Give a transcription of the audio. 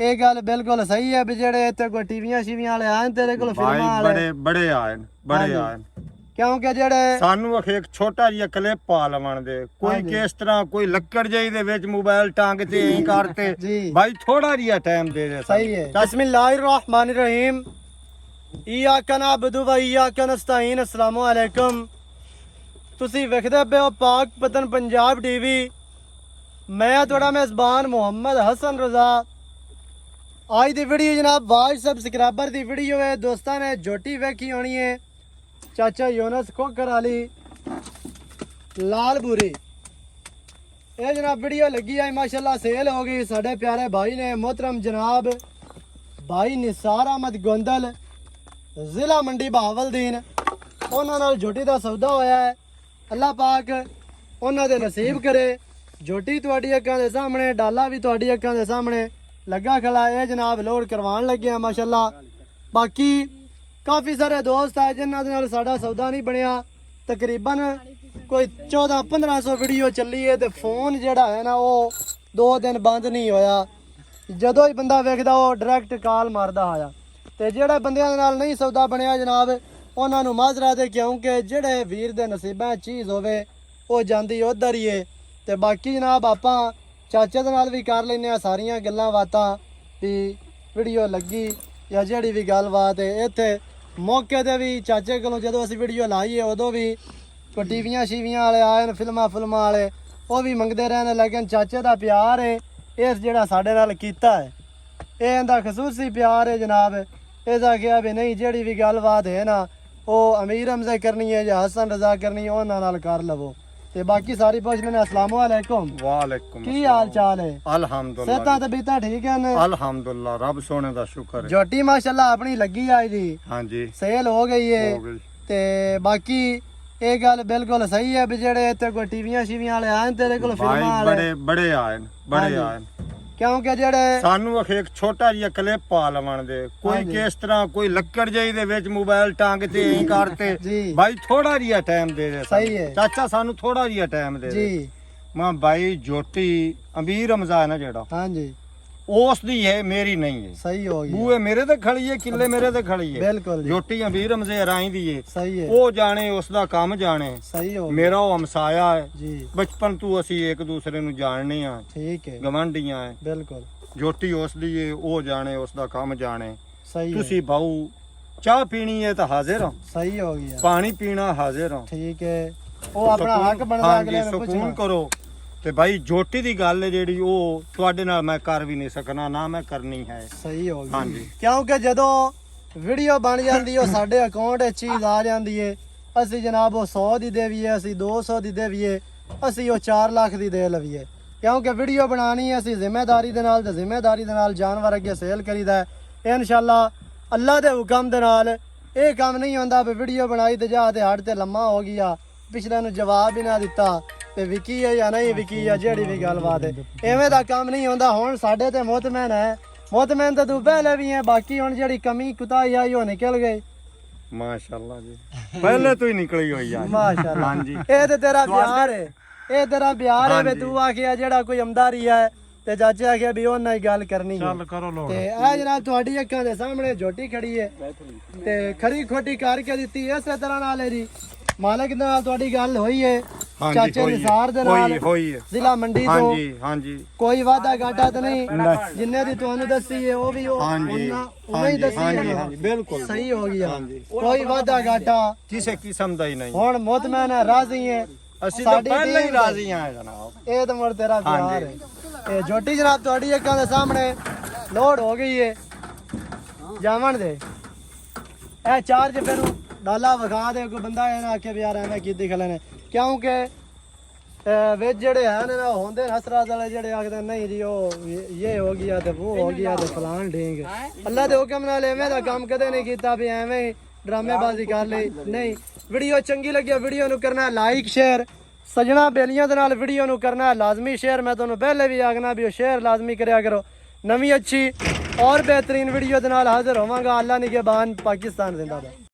ਇਹ ਗੱਲ ਬਿਲਕੁਲ ਸਹੀ ਹੈ ਵੀ ਜਿਹੜੇ ਇੱਥੇ ਕੋਈ ਟੀਵੀਆਂ ਸ਼ੀਵੀਆਂ ਵਾਲੇ ਆਏ ਤੇਰੇ ਕੋਲ ਫਿਲਮਾਂ ਵਾਲੇ ਬੜੇ ਆਏ ਕਿਉਂਕਿ ਜਿਹੜੇ ਸਾਨੂੰ ਅਖੇ ਇੱਕ ਛੋਟਾ ਜਿਹਾ ਕਲਿੱਪ ਪਾ ਲਵਣ ਦੇ ਕੋਈ ਕਿਸ ਤਰ੍ਹਾਂ ਕੋਈ ਲੱਕੜ ਜਿਹੀ ਦੇ ਵਿੱਚ ਮੋਬਾਈਲ ਟੰਗ ਤੇ ਐਂ ਕਰਤੇ ਭਾਈ ਥੋੜਾ ਜਿਹਾ ਟਾਈਮ ਦੇ ਦੇ ਸਹੀ ਹੈ ਬਿਸਮਿल्लाहिर्रहमानिर्रहीम इय्याका नअबुदु व इय्याका नस्तईन अस्सलामु अलैकुम ਤੁਸੀਂ ਵੇਖਦੇ ਪਏ ਹੋ ਪਾਕ ਪਤਨ ਪੰਜਾਬ ਟੀਵੀ ਮੈਂ ਤੁਹਾਡਾ ਮੇਜ਼ਬਾਨ ਮੁਹੰਮਦ ਹਸਨ ਰਜ਼ਾ ਅੱਜ ਦੀ ਵੀਡੀਓ ਜਨਾਬ ਵਾਜ ਸਬਸਕ੍ਰਾਈਬਰ ਦੀ ਵੀਡੀਓ ਹੈ ਦੋਸਤਾਂ ਨੇ ਜੋਟੀ ਵੇਖੀ ਹੋਣੀ ਹੈ ਚਾਚਾ ਯੂਨਸ ਖੋਕਰ ਵਾਲੀ ਲਾਲਪੁਰੀ ਇਹ ਜਨਾਬ ਵੀਡੀਓ ਲੱਗੀ ਹੈ ਮਾਸ਼ਾਅੱਲਾ ਸੇਲ ਹੋ ਗਈ ਸਾਡੇ ਪਿਆਰੇ ਭਾਈ ਨੇ मोहतरम जनाब भाई निसार अहमद गोंदल जिला मंडी बहावलदीन ਉਹਨਾਂ ਨਾਲ ਝੋਟੀ ਦਾ ਸੌਦਾ ਹੋਇਆ ਹੈ ਅੱਲਾਹ ਪਾਕ ਉਹਨਾਂ ਦੇ ਨਸੀਬ ਕਰੇ ਝੋਟੀ ਤੁਹਾਡੀ ਅੱਖਾਂ ਦੇ ਸਾਹਮਣੇ ਡਾਲਾ ਵੀ ਤੁਹਾਡੀ ਅੱਖਾਂ ਦੇ ਸਾਹਮਣੇ ਲੱਗਾ ਖੜਾ ਇਹ ਜਨਾਬ ਲੋਡ ਕਰਵਾਉਣ ਲੱਗੇ ਆ ਮਾਸ਼ਾਅੱਲਾ ਬਾਕੀ ਕਾਫੀ ਸਾਰੇ ਦੋਸਤ ਆ ਜਿਨ੍ਹਾਂ ਦੇ ਨਾਲ ਸਾਡਾ ਸੌਦਾ ਨਹੀਂ ਬਣਿਆ ਤਕਰੀਬਨ ਕੋਈ 14-1500 ਵੀਡੀਓ ਚੱਲੀ ਹੈ ਤੇ ਫੋਨ ਜਿਹੜਾ ਹੈ ਨਾ ਉਹ 2 ਦਿਨ ਬੰਦ ਨਹੀਂ ਹੋਇਆ ਜਦੋਂ ਹੀ ਬੰਦਾ ਵੇਖਦਾ ਉਹ ਡਾਇਰੈਕਟ ਕਾਲ ਮਾਰਦਾ ਆਇਆ ਤੇ ਜਿਹੜੇ ਬੰਦਿਆਂ ਦੇ ਨਾਲ ਨਹੀਂ ਸੌਦਾ ਬਣਿਆ ਜਨਾਬ ਉਹਨਾਂ ਨੂੰ ਮਾਜ਼ਰਾ ਦੇ ਕਿਉਂਕਿ ਜਿਹੜੇ ਵੀਰ ਦੇ ਨਸੀਬਾਂ ਚੀਜ਼ ਹੋਵੇ ਉਹ ਜਾਂਦੀ ਉਧਰ ਹੀ ਏ ਤੇ ਬਾਕੀ ਜਨਾਬ ਆਪਾਂ ਚਾਚੇ ਦੇ ਨਾਲ ਵੀ ਕਰ ਲੈਨੇ ਆ ਸਾਰੀਆਂ ਗੱਲਾਂ ਬਾਤਾਂ ਵੀ ਵੀਡੀਓ ਲੱਗੀ ਜਾਂ ਜਿਹੜੀ ਵੀ ਗੱਲਬਾਤ ਹੈ ਇੱਥੇ ਮੌਕੇ ਤੇ ਵੀ ਚਾਚੇ ਕੋਲੋਂ ਜਦੋਂ ਅਸੀਂ ਵੀਡੀਓ ਲਾਈਏ ਉਦੋਂ ਵੀ ਕੋਈ ਟੀਵੀਆਂ ਸ਼ੀਵੀਆਂ ਵਾਲੇ ਆਏ ਨੇ ਫਿਲਮਾਂ ਵਾਲੇ ਉਹ ਵੀ ਮੰਗਦੇ ਰਹਿੰਦੇ ਲੇਕਿਨ ਚਾਚੇ ਦਾ ਪਿਆਰ ਹੈ ਇਸ ਜਿਹੜਾ ਸਾਡੇ ਨਾਲ ਕੀਤਾ ਹੈ ਇਹ ਇਹਦਾ ਖਸੂਸੀ ਪਿਆਰ ਹੈ ਜਨਾਬ ਇਹਦਾ ਕਿਹਾ ਵੀ ਨਹੀਂ ਜਿਹੜੀ ਵੀ ਗੱਲਬਾਤ ਹੈ ਨਾ ਉਹ ਅਮੀਰ ਹਮਜ਼ਾ ਕਰਨੀ ਹੈ ਜਾਂ ਹਸਨ ਰਜ਼ਾ ਕਰਨੀ ਹੈ ਉਹਨਾਂ ਨਾਲ ਕਰ ਲਵੋ ਤੇ ਬਾਕੀ ਸਾਰੀ ਪੁੱਛ ਲੈਣੇ ਅਸਲਾਮੁ ਅਲੈਕੁਮ ਵਾਲੇਕੁਮ ਕੀ ਹਾਲ ਚਾਲ ਹੈ ਅਲਹਮਦੁਲਿਲਾ ਸਿਹਤਾਂ ਤਬੀਅਤਾਂ ਠੀਕ ਹਨ ਅਲਹਮਦੁਲਿਲਾ ਰੱਬ ਸੋਹਣੇ ਦਾ ਸ਼ੁਕਰ ਹੈ ਝੋਟੀ ਮਾਸ਼ਾਅੱਲਾ ਆਪਣੀ ਲੱਗੀ ਆਈ ਜੀ ਹਾਂਜੀ ਸੇਲ ਹੋ ਗਈ ਹੈ ਤੇ ਬਾਕੀ ਇਹ ਗੱਲ ਬਿਲਕੁਲ ਸਹੀ ਹੈ ਵੀ ਜਿਹੜੇ ਇੱਥੇ ਕੋਈ ਟੀਵੀਆਂ ਸ਼ੀਵੀਆਂ ਵਾਲੇ ਆਏ ਤੇਰੇ ਕੋਲ ਫਿਲਮਾਂ ਵਾਲੇ ਬੜੇ ਆਏ ਕਿਉਂਕਿ ਜਿਹੜੇ ਸਾਨੂੰ ਅਖੇ ਇੱਕ ਛੋਟਾ ਜਿਹਾ ਕਲਿੱਪ ਪਾ ਲਵਣ ਦੇ ਕੋਈ ਕਿਸ ਤਰ੍ਹਾਂ ਕੋਈ ਲੱਕੜ ਜਿਹੀ ਦੇ ਵਿੱਚ ਮੋਬਾਈਲ ਟੰਗ ਤੇ ਐਂ ਕਰਤੇ ਭਾਈ ਥੋੜਾ ਜਿਹਾ ਟਾਈਮ ਦੇ ਦੇ ਸਹੀ ਹੈ ਚਾਚਾ ਸਾਨੂੰ ਥੋੜਾ ਜਿਹਾ ਟਾਈਮ ਦੇ ਦੇ ਜੀ ਮਾਂ ਭਾਈ ਜੋਟੀ ਅਮੀਰ ਹਮਜ਼ਾ ਹੈ ਨਾ ਜਿਹੜਾ ਹਾਂਜੀ ਉਸ ਦੀ ਹੈ ਮੇਰੀ ਨਹੀਂ ਹੈ ਸਹੀ ਹੋ ਗਈ ਬੂਏ ਮੇਰੇ ਤੇ ਖੜੀ ਹੈ ਕਿੱਲੇ ਮੇਰੇ ਤੇ ਖੜੀ ਹੈ ਬਿਲਕੁਲ ਜੋਟੀ ਅਮੀਰ ਹਮਜ਼ੇ ਰਾਈ ਦੀ ਹੈ ਸਹੀ ਹੈ ਉਹ ਜਾਣੇ ਉਸ ਦਾ ਕੰਮ ਜਾਣੇ ਸਹੀ ਹੋ ਮੇਰਾ ਉਹ ਹਮਸਾਇਆ ਹੈ ਜੀ ਬਚਪਨ ਤੋਂ ਅਸੀਂ ਇੱਕ ਦੂਸਰੇ ਨੂੰ ਜਾਣਨੇ ਆ ਠੀਕ ਹੈ ਗਵੰਡੀਆਂ ਹੈ ਬਿਲਕੁਲ ਜੋਟੀ ਉਸ ਦੀ ਹੈ ਉਹ ਜਾਣੇ ਉਸ ਦਾ ਕੰਮ ਜਾਣੇ ਸਹੀ ਤੁਸੀਂ ਬਾਊ ਚਾਹ ਪੀਣੀ ਹੈ ਤਾਂ ਹਾਜ਼ਰ ਹਾਂ ਸਹੀ ਹੋ ਗਿਆ ਪਾਣੀ ਪੀਣਾ ਹਾਜ਼ਰ ਹਾਂ ਠੀਕ ਹੈ ਉਹ ਆਪਣਾ ਹੱਕ ਬਣਦਾ ਅਗਲੇ ਨੂੰ ਸਕੂਨ ਪੁੱਛਣਾ ਕਰੋ ਤੇ ਭਾਈ ਜੋਟੀ ਦੀ ਗੱਲ ਹੈ ਜਿਹੜੀ ਉਹ ਤੁਹਾਡੇ ਨਾਲ ਮੈਂ ਕਰ ਵੀ ਨਹੀਂ ਸਕਣਾ ਨਾ ਮੈਂ ਕਰਨੀ ਹੈ ਸਹੀ ਹੋ ਗਿਆ ਹਾਂਜੀ ਕਿਉਂਕਿ ਜਦੋਂ ਵੀਡੀਓ ਬਣ ਜਾਂਦੀ ਉਹ ਸਾਡੇ ਅਕਾਊਂਟ 'ਚ ਚੀਜ਼ ਆ ਜਾਂਦੀ ਏ ਅਸੀਂ ਜਨਾਬ ਉਹ 100 ਦੀ ਦੇਵੀਏ ਅਸੀਂ 200 ਦੀ ਦੇਵੀਏ ਅਸੀਂ ਉਹ 4 ਲੱਖ ਦੀ ਦੇ ਲਵੀਏ ਕਿਉਂਕਿ ਵੀਡੀਓ ਬਣਾਣੀ ਹੈ ਅਸੀਂ ਜ਼ਿੰਮੇਵਾਰੀ ਦੇ ਨਾਲ ਜਾਨਵਰ ਅੱਗੇ ਸੇਲ ਕਰੀਦਾ ਹੈ ਇਨਸ਼ਾਅੱਲਾ ਅੱਲਾ ਦੇ ਹੁਕਮ ਦੇ ਨਾਲ ਇਹ ਕੰਮ ਨਹੀਂ ਹੁੰਦਾ ਵੀ ਵੀਡੀਓ ਬਣਾਈ ਤੇ ਜਾ ਤੇ ਹੱਡ ਤੇ ਲੰਮਾ ਹੋ ਗਿਆ ਪਿਛਲੇ ਨੂੰ ਜਵਾਬ ਹੀ ਨਾ ਦਿੱਤਾ ਤੇ ਵਿਕੀ ਹੈ ਜਾਂ ਨਹੀਂ ਵਿਕੀ ਹੈ ਜਿਹੜੀ ਵੀ ਗੱਲਬਾਤ ਹੈ ਐਵੇਂ ਦਾ ਕੰਮ ਨਹੀਂ ਹੁੰਦਾ ਹੁਣ ਸਾਡੇ ਤੇ ਮੁਤਮੈਨ ਹੈ ਮੁਤਮੈਨ ਤਾਂ ਤੂੰ ਪਹਿਲੇ ਵੀ ਹੈ ਬਾਕੀ ਹੁਣ ਜਿਹੜੀ ਕਮੀ ਕੁਤਾਈ ਆਈ ਉਹ ਨਿਕਲ ਗਈ ਮਾਸ਼ਾਅੱਲਾ ਜੀ ਪਹਿਲੇ ਤੋਂ ਹੀ ਨਿਕਲੀ ਹੋਈ ਆ ਮਾਸ਼ਾਅੱਲਾ ਹਾਂਜੀ ਇਹ ਤੇ ਤੇਰਾ ਪਿਆਰ ਹੈ ਇਹ ਤੇਰਾ ਪਿਆਰ ਹੈ ਵੀ ਤੂੰ ਆਖਿਆ ਜਿਹੜਾ ਕੋਈ ਅਮਦਾਰੀ ਹੈ ਤੇ ਚਾਚੇ ਆਖਿਆ ਵੀ ਉਹਨਾਂ ਹੀ ਗੱਲ ਕਰਨੀ ਚੱਲ ਕਰੋ ਲੋੜ ਤੇ ਇਹ ਜਨਾਬ ਤੁਹਾਡੀ ਅੱਖਾਂ ਦੇ ਸਾਹਮਣੇ ਝੋਟੀ ਖੜੀ ਹੈ ਤੇ ਖਰੀ ਖੋਟੀ ਕਰਕੇ ਦਿੱਤੀ ਇਸੇ ਤਰ੍ਹਾਂ ਨਾਲ ਹੈ ਜੀ ਮਾਲਕ ਨਾਲ ਤੁਹਾਡੀ ਗੱਲ ਹੋਈ ਹੈ ਚਾਚੇ ਨਿਸਾਰ ਦੇ ਨਾਲ ਹੋਈ ਹੈ ਜ਼ਿਲ੍ਹਾ ਮੰਡੀ ਤੋਂ ਹਾਂਜੀ ਹਾਂਜੀ ਕੋਈ ਵਾਦਾ ਘਾਟਾ ਤਾਂ ਨਹੀਂ ਜਿੰਨੇ ਦੀ ਤੁਹਾਨੂੰ ਦੱਸੀ ਹੈ ਉਹ ਵੀ ਉਹਨਾਂ ਹੀ ਦੱਸੀ ਹੈ ਬਿਲਕੁਲ ਸਹੀ ਹੋ ਗਿਆ ਕੋਈ ਵਾਦਾ ਘਾਟਾ ਕਿਸੇ ਕਿਸਮ ਦਾ ਹੀ ਨਹੀਂ ਹੁਣ ਮੁਤਮੈਨ ਹੈ ਰਾਜ਼ੀ ਹੈ ਅਸੀਂ ਤਾਂ ਪਹਿਲਾਂ ਹੀ ਰਾਜ਼ੀ ਆ ਜਨਾਬ ਇਹ ਤਾਂ ਮੁਰ ਤੇਰਾ ਪਿਆਰ ਹੈ ਇਹ ਝੋਟੀ ਜਨਾਬ ਤੁਹਾਡੀ ਅੱਖਾਂ ਦੇ ਸਾਹਮਣੇ ਲੋਡ ਹੋ ਗਈ ਹੈ ਜਾਵਣ ਦੇ ਇਹ ਚਾਰਜ ਫਿਰ ਡਾਲਾ ਵਿਖਾ ਦੇ ਕੋਈ ਬੰਦਾ ਇਹ ਨਾ ਆਖੇ ਵੀ ਯਾਰ ਐਵੇਂ ਕੀਤੀ ਖਲੇ ਨੇ ਕਿਉਂਕਿ ਵਿੱਚ ਜਿਹੜੇ ਹੈ ਨਾ ਹੁੰਦੇ ਹਸਰਾਤ ਵਾਲੇ ਜਿਹੜੇ ਆਖਦੇ ਨਹੀਂ ਜੀ ਉਹ ਇਹ ਹੋ ਗਿਆ ਤੇ ਉਹ ਹੋ ਗਿਆ ਤੇ ਫਲਾਣ ਢੇਂਗ ਅੱਲਾ ਦੇ ਹੁਕਮ ਨਾਲ ਐਵੇਂ ਦਾ ਕੰਮ ਕਦੇ ਨਹੀਂ ਕੀਤਾ ਵੀ ਐਵੇਂ ਹੀ ਡਰਾਮੇਬਾਜ਼ੀ ਕਰ ਲਈ ਨਹੀਂ ਵੀਡੀਓ ਚੰਗੀ ਲੱਗੀ ਵੀਡੀਓ ਨੂੰ ਕਰਨਾ ਲਾਈਕ ਸ਼ੇਅਰ ਸਜਣਾ ਬੇਲੀਆਂ ਦੇ ਨਾਲ ਵੀਡੀਓ ਨੂੰ ਕਰਨਾ ਲਾਜ਼ਮੀ ਸ਼ੇਅਰ ਮੈਂ ਤੁਹਾਨੂੰ ਪਹਿਲੇ ਵੀ ਆਖਣਾ ਵੀ ਉਹ ਸ਼ੇਅਰ ਲਾਜ਼ਮੀ ਕਰਿਆ ਕਰੋ ਨਵੀਂ ਅੱਛੀ और बेहतरीन वीडियो के नाल हाजिर होवांगा अल्लाह निगहबान पाकिस्तान जिंदाबाद।